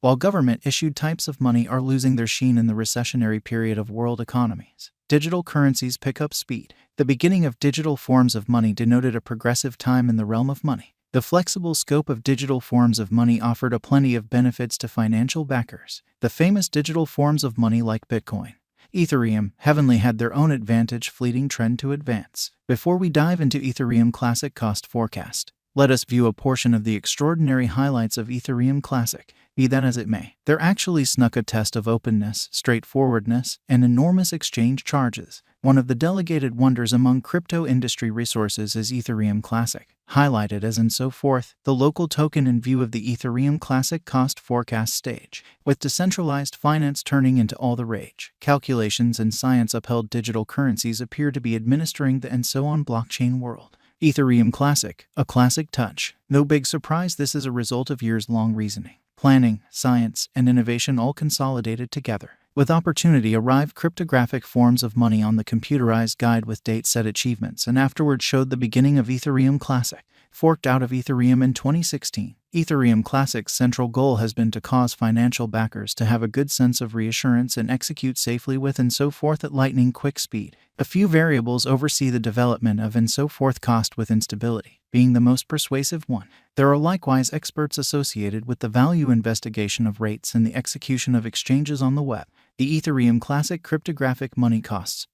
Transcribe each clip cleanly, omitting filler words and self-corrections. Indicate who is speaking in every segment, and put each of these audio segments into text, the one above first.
Speaker 1: while government-issued types of money are losing their sheen in the recessionary period of world economies. Digital currencies pick up speed. The beginning of digital forms of money denoted a progressive time in the realm of money. The flexible scope of digital forms of money offered a plenty of benefits to financial backers. The famous digital forms of money like Bitcoin, Ethereum, Heavenly had their own advantage fleeting trend to advance. Before we dive into Ethereum Classic Cost Forecast, let us view a portion of the extraordinary highlights of Ethereum Classic. Be that as it may, there actually snuck a test of openness, straightforwardness, and enormous exchange charges. One of the delegated wonders among crypto industry resources is Ethereum Classic, highlighted as and so forth, the local token in view of the Ethereum Classic cost forecast stage. With decentralized finance turning into all the rage, calculations and science-upheld digital currencies appear to be administering the and so on blockchain world. Ethereum Classic, a classic touch. No big surprise, this is a result of years-long reasoning, planning, science, and innovation all consolidated together. With opportunity arrived cryptographic forms of money on the computerized guide with date-set achievements and afterward showed the beginning of Ethereum Classic. Forked out of Ethereum in 2016, Ethereum Classic's central goal has been to cause financial backers to have a good sense of reassurance and execute safely with and so forth at lightning quick speed. A few variables oversee the development of and so forth, cost with instability being the most persuasive one. There are likewise experts associated with the value investigation of rates and the execution of exchanges on the web. The Ethereum Classic cryptographic money costs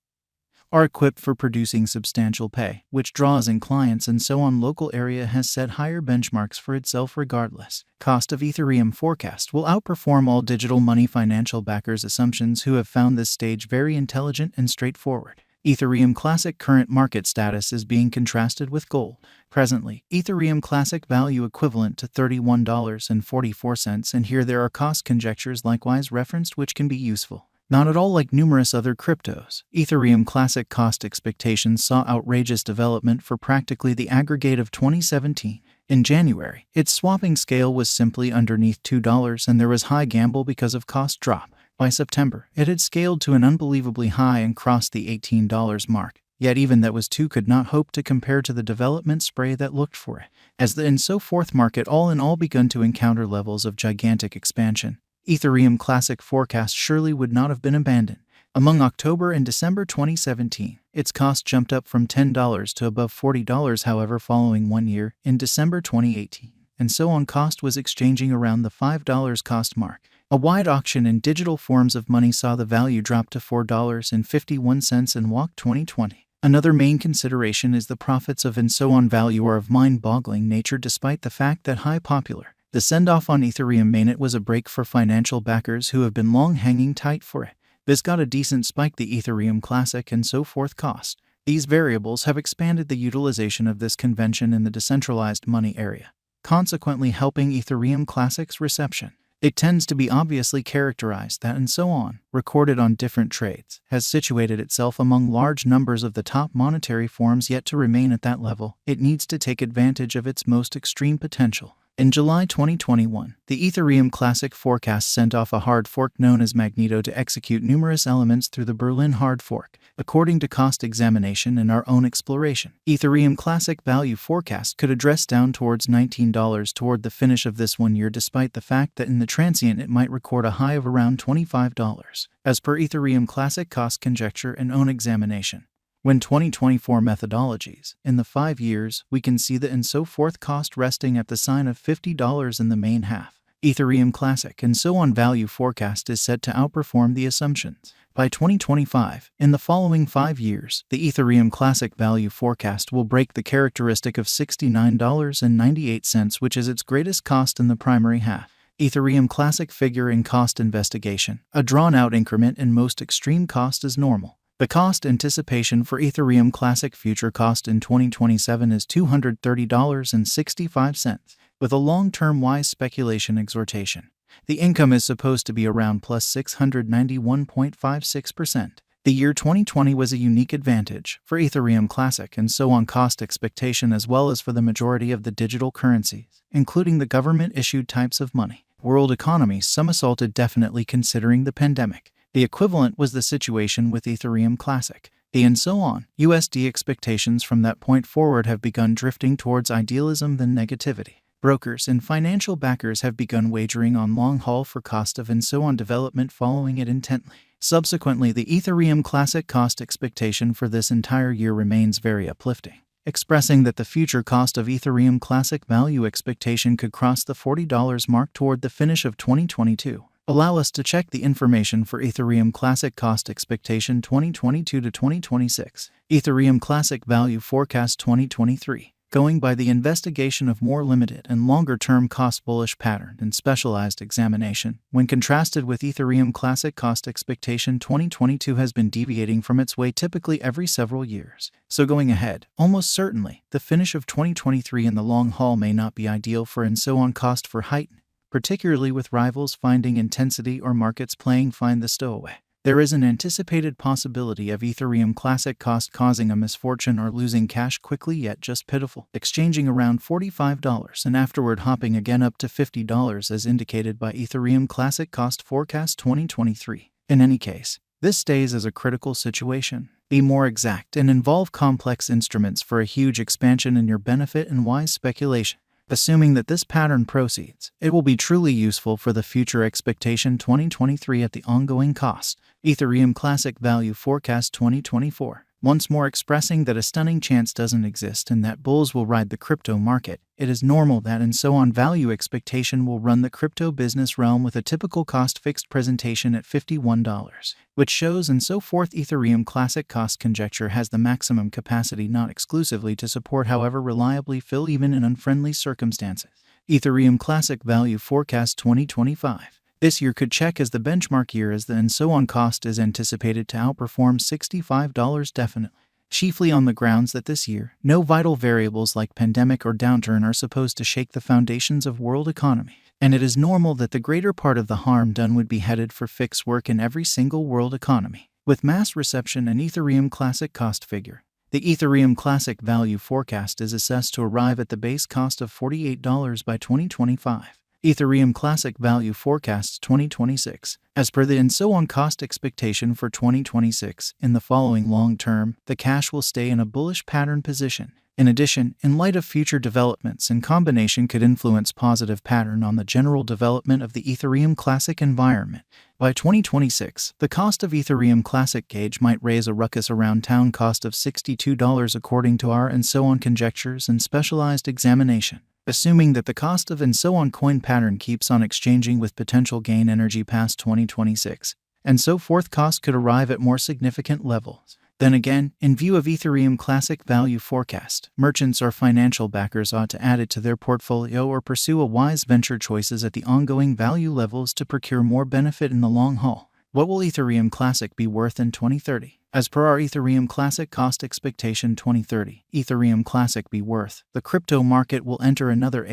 Speaker 1: are equipped for producing substantial pay, which draws in clients and so on. Local area has set higher benchmarks for itself regardless. Cost of Ethereum forecast will outperform all digital money financial backers' assumptions who have found this stage very intelligent and straightforward. Ethereum Classic current market status is being contrasted with gold. Presently, Ethereum Classic value equivalent to $31.44, and here there are cost conjectures likewise referenced which can be useful. Not at all like numerous other cryptos, Ethereum Classic cost expectations saw outrageous development for practically the aggregate of 2017. In January, its swapping scale was simply underneath $2 and there was high gamble because of cost drop. By September, it had scaled to an unbelievably high and crossed the $18 mark. Yet even that was too could not hope to compare to the development spray that looked for it. As the and so forth market all in all begun to encounter levels of gigantic expansion, Ethereum Classic forecast surely would not have been abandoned. Among October and December 2017, its cost jumped up from $10 to above $40, however, following 1 year, in December 2018, and so on cost was exchanging around the $5 cost mark. A wide auction in digital forms of money saw the value drop to $4.51 in WAC 2020. Another main consideration is the profits of and so on value are of mind-boggling nature despite the fact that high popular. The send-off on Ethereum mainnet was a break for financial backers who have been long hanging tight for it. This got a decent spike the Ethereum Classic and so forth cost. These variables have expanded the utilization of this convention in the decentralized money area, consequently helping Ethereum Classic's reception. It tends to be obviously characterized that and so on, recorded on different trades, has situated itself among large numbers of the top monetary forms, yet to remain at that level, it needs to take advantage of its most extreme potential. In July 2021, the Ethereum Classic forecast sent off a hard fork known as Magneto to execute numerous elements through the Berlin hard fork. According to cost examination and our own exploration, Ethereum Classic value forecast could address down towards $19 toward the finish of this 1 year, despite the fact that in the transient it might record a high of around $25. As per Ethereum Classic cost conjecture and own examination, when 2024 methodologies, in the 5 years, we can see the and so forth cost resting at the sign of $50 in the main half. Ethereum Classic and so on value forecast is set to outperform the assumptions. By 2025, in the following 5 years, the Ethereum Classic value forecast will break the characteristic of $69.98, which is its greatest cost in the primary half. Ethereum Classic figure in cost investigation. A drawn-out increment in most extreme cost is normal. The cost anticipation for Ethereum Classic future cost in 2027 is $230.65, with a long-term wise speculation exhortation. The income is supposed to be around plus 691.56%. The year 2020 was a unique advantage for Ethereum Classic and so on cost expectation, as well as for the majority of the digital currencies, including the government-issued types of money. World economy somersaulted definitely considering the pandemic. The equivalent was the situation with Ethereum Classic. The and so on USD expectations from that point forward have begun drifting towards idealism than negativity. Brokers and financial backers have begun wagering on long-haul for cost of and so on development, following it intently. Subsequently, the Ethereum Classic cost expectation for this entire year remains very uplifting, expressing that the future cost of Ethereum Classic value expectation could cross the $40 mark toward the finish of 2022. Allow us to check the information for Ethereum Classic cost expectation 2022 to 2026. Ethereum Classic value forecast 2023. Going by the investigation of more limited and longer-term cost bullish pattern and specialized examination, when contrasted with Ethereum Classic cost expectation 2022 has been deviating from its way typically every several years. So going ahead, almost certainly, the finish of 2023 in the long haul may not be ideal for and so on cost for heighten, particularly with rivals finding intensity or markets playing find the stowaway. There is an anticipated possibility of Ethereum Classic cost causing a misfortune or losing cash quickly, yet just pitiful, exchanging around $45 and afterward hopping again up to $50 as indicated by Ethereum Classic cost forecast 2023. In any case, this stays as a critical situation. Be more exact and involve complex instruments for a huge expansion in your benefit and wise speculation. Assuming that this pattern proceeds, it will be truly useful for the future expectation 2023 at the ongoing cost. Ethereum Classic value forecast 2024. Once more expressing that a stunning chance doesn't exist and that bulls will ride the crypto market, it is normal that and so on value expectation will run the crypto business realm with a typical cost fixed presentation at $51, which shows and so forth. Ethereum Classic cost conjecture has the maximum capacity not exclusively to support, however reliably fill even in unfriendly circumstances. Ethereum Classic value forecast 2025. This year could check as the benchmark year as the and so on cost is anticipated to outperform $65 definitely, chiefly on the grounds that this year, no vital variables like pandemic or downturn are supposed to shake the foundations of world economy, and it is normal that the greater part of the harm done would be headed for fix work in every single world economy. With mass reception and Ethereum Classic cost figure, the Ethereum Classic value forecast is assessed to arrive at the base cost of $48 by 2025. Ethereum Classic value forecasts 2026. As per the and so on cost expectation for 2026, in the following long term, the cash will stay in a bullish pattern position. In addition, in light of future developments in combination could influence positive pattern on the general development of the Ethereum Classic environment. By 2026, the cost of Ethereum Classic gauge might raise a ruckus around town cost of $62 according to our and so on conjectures and specialized examination. Assuming that the cost of and so on coin pattern keeps on exchanging with potential gain energy past 2026, and so forth, cost could arrive at more significant levels. Then again, in view of Ethereum Classic value forecast, merchants or financial backers ought to add it to their portfolio or pursue a wise venture choices at the ongoing value levels to procure more benefit in the long haul. What will Ethereum Classic be worth in 2030? As per our Ethereum Classic cost expectation 2030, Ethereum Classic be worth, the crypto market will enter another